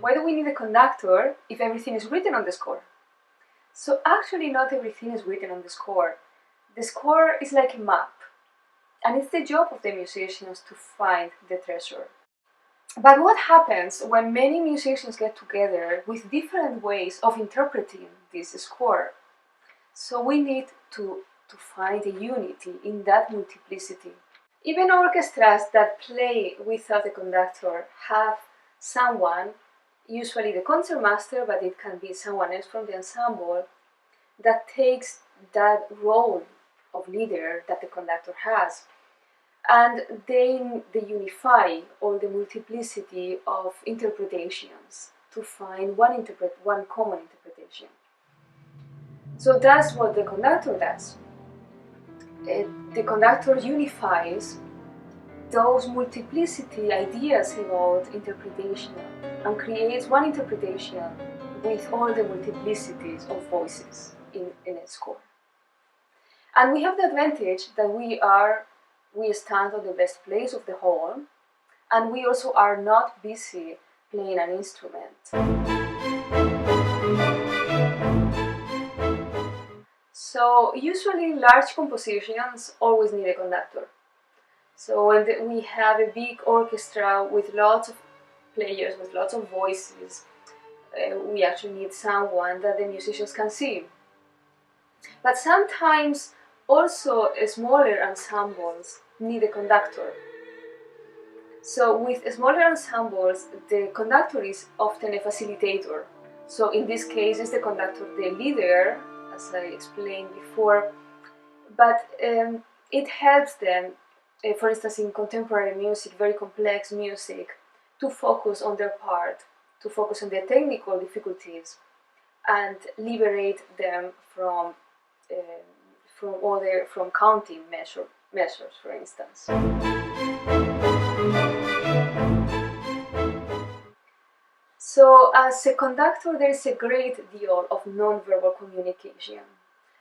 Why do we need a conductor if everything is written on the score? So actually not everything is written on the score. The score is like a map, and it's the job of the musicians to find the treasure. But what happens when many musicians get together with different ways of interpreting this score? So we need to find a unity in that multiplicity. Even orchestras that play without a conductor have someone, usually the concertmaster, but it can be someone else from the ensemble, that takes that role of leader that the conductor has. And they unify all the multiplicity of interpretations to find one common interpretation. So that's what the conductor does. The conductor unifies those multiplicity ideas about interpretation and creates one interpretation with all the multiplicities of voices in a score. And we have the advantage that we stand on the best place of the hall, and we also are not busy playing an instrument. So usually large compositions always need a conductor. So when we have a big orchestra with lots of players, with lots of voices, we actually need someone that the musicians can see. But sometimes also smaller ensembles need a conductor. So with smaller ensembles, the conductor is often a facilitator. So in this case, is the conductor the leader, as I explained before, but it helps them, for instance, in contemporary music, very complex music, to focus on their part, to focus on their technical difficulties, and liberate them from counting measures, for instance. So as a conductor, there is a great deal of non-verbal communication.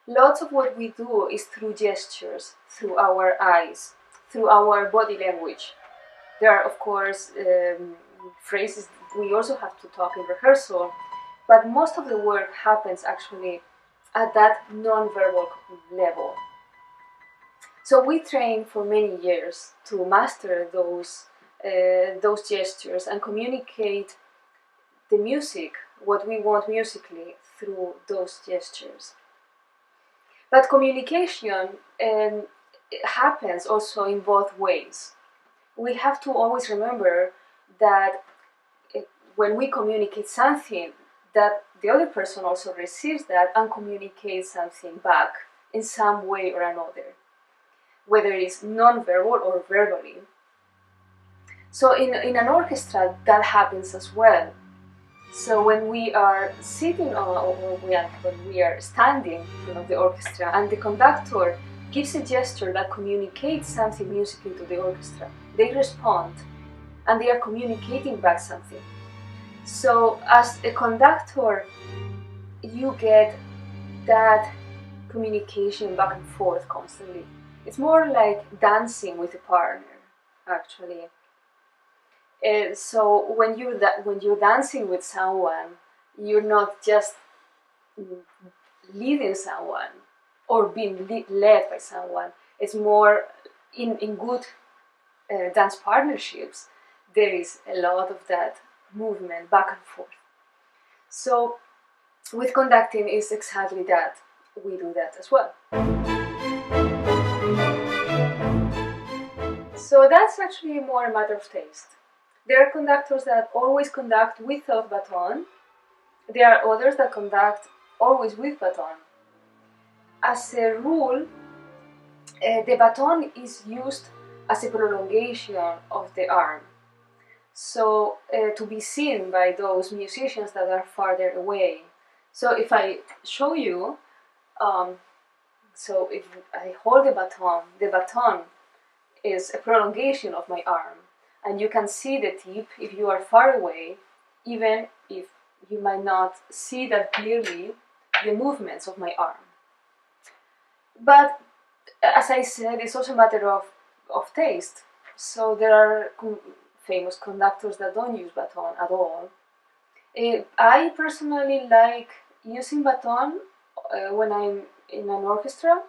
Lots of what we do is through gestures, through our eyes, through our body language. There are, of course, phrases we also have to talk in rehearsal, but most of the work happens actually at that non-verbal level. So we train for many years to master those gestures and communicate the music, what we want musically, through those gestures. But communication happens also in both ways. We have to always remember that when we communicate something, that the other person also receives that and communicates something back in some way or another, whether it's non-verbal or verbally. So in an orchestra, that happens as well. So when we are sitting or when we are standing in front of the orchestra and the conductor gives a gesture that communicates something musically to the orchestra, they respond and they are communicating back something. So as a conductor, you get that communication back and forth constantly. It's more like dancing with a partner, actually. So when you're dancing with someone, you're not just leading someone or being led by someone. It's more in good dance partnerships. There is a lot of that movement back and forth. So with conducting is exactly that. We do that as well. So that's actually more a matter of taste. There are conductors that always conduct without baton. There are others that conduct always with baton. As a rule, the baton is used as a prolongation of the arm. So to be seen by those musicians that are farther away. So if I show you, so if I hold the baton is a prolongation of my arm. And you can see the tip if you are far away, even if you might not see that clearly the movements of my arm. But as I said, it's also a matter of taste. So there are famous conductors that don't use baton at all. I personally like using baton when I'm in an orchestra,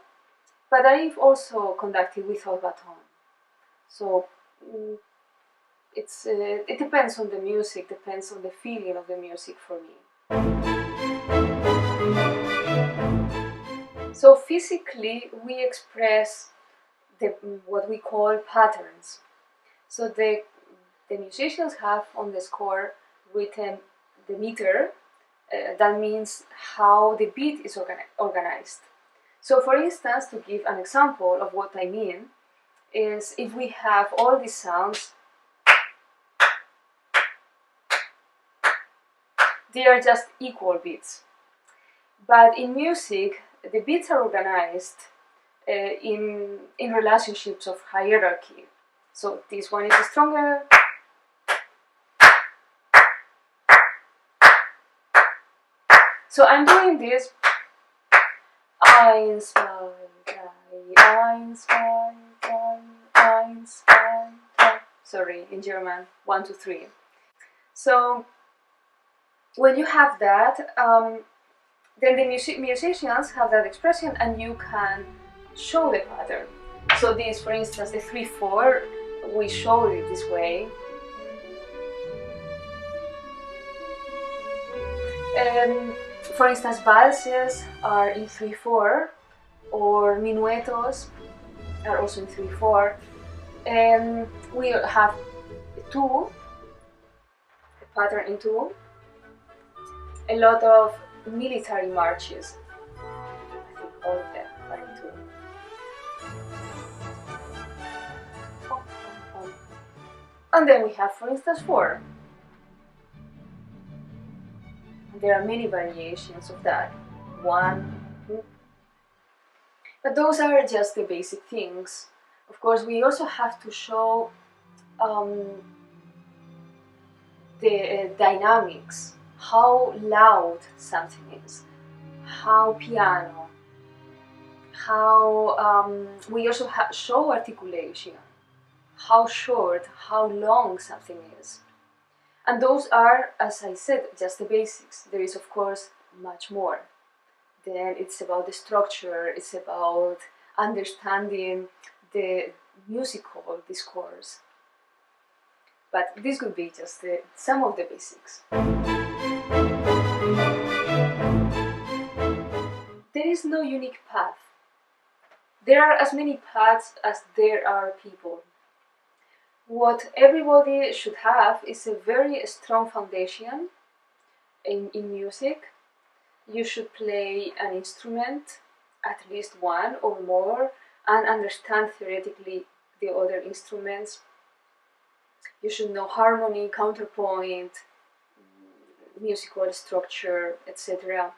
but I've also conducted without baton. So it depends on the music, depends on the feeling of the music for me. So physically, we express what we call patterns. So the musicians have on the score written the meter. That means how the beat is organized. So for instance, to give an example of what I mean, is if we have all these sounds, they are just equal beats. But in music, the beats are organized in relationships of hierarchy. So this one is stronger. So I'm doing this. 1, 2, 3, 1, 2, 3, 1, 2, 3. Sorry, in German, 1, 2, 3. So when you have that, then the musicians have that expression, and you can show the pattern. So this, for instance, the 3/4, we show it this way. For instance, valses are in 3/4, or minuetos are also in 3/4. We have two, a pattern in two, a lot of military marches. I think all of them are in two. And then we have, for instance, 4. There are many variations of that. 1, 2. But those are just the basic things. Of course, we also have to show the dynamics, how loud something is, how piano, how we also show articulation, how short, how long something is. And those are, as I said, just the basics. There is, of course, much more. Then it's about the structure, it's about understanding the musical discourse. But this would be just some of the basics. There is no unique path. There are as many paths as there are people. What everybody should have is a very strong foundation in music. You should play an instrument, at least one or more, and understand theoretically the other instruments. You should know harmony, counterpoint, musical structure, etc.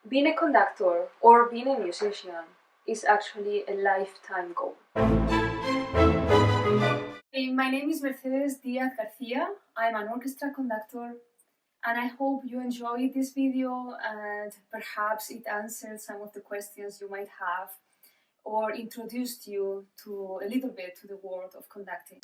Being a conductor or being a musician is actually a lifetime goal. Hey, my name is Mercedes Diaz Garcia. I'm an orchestra conductor, and I hope you enjoyed this video and perhaps it answered some of the questions you might have or introduced you to a little bit to the world of conducting.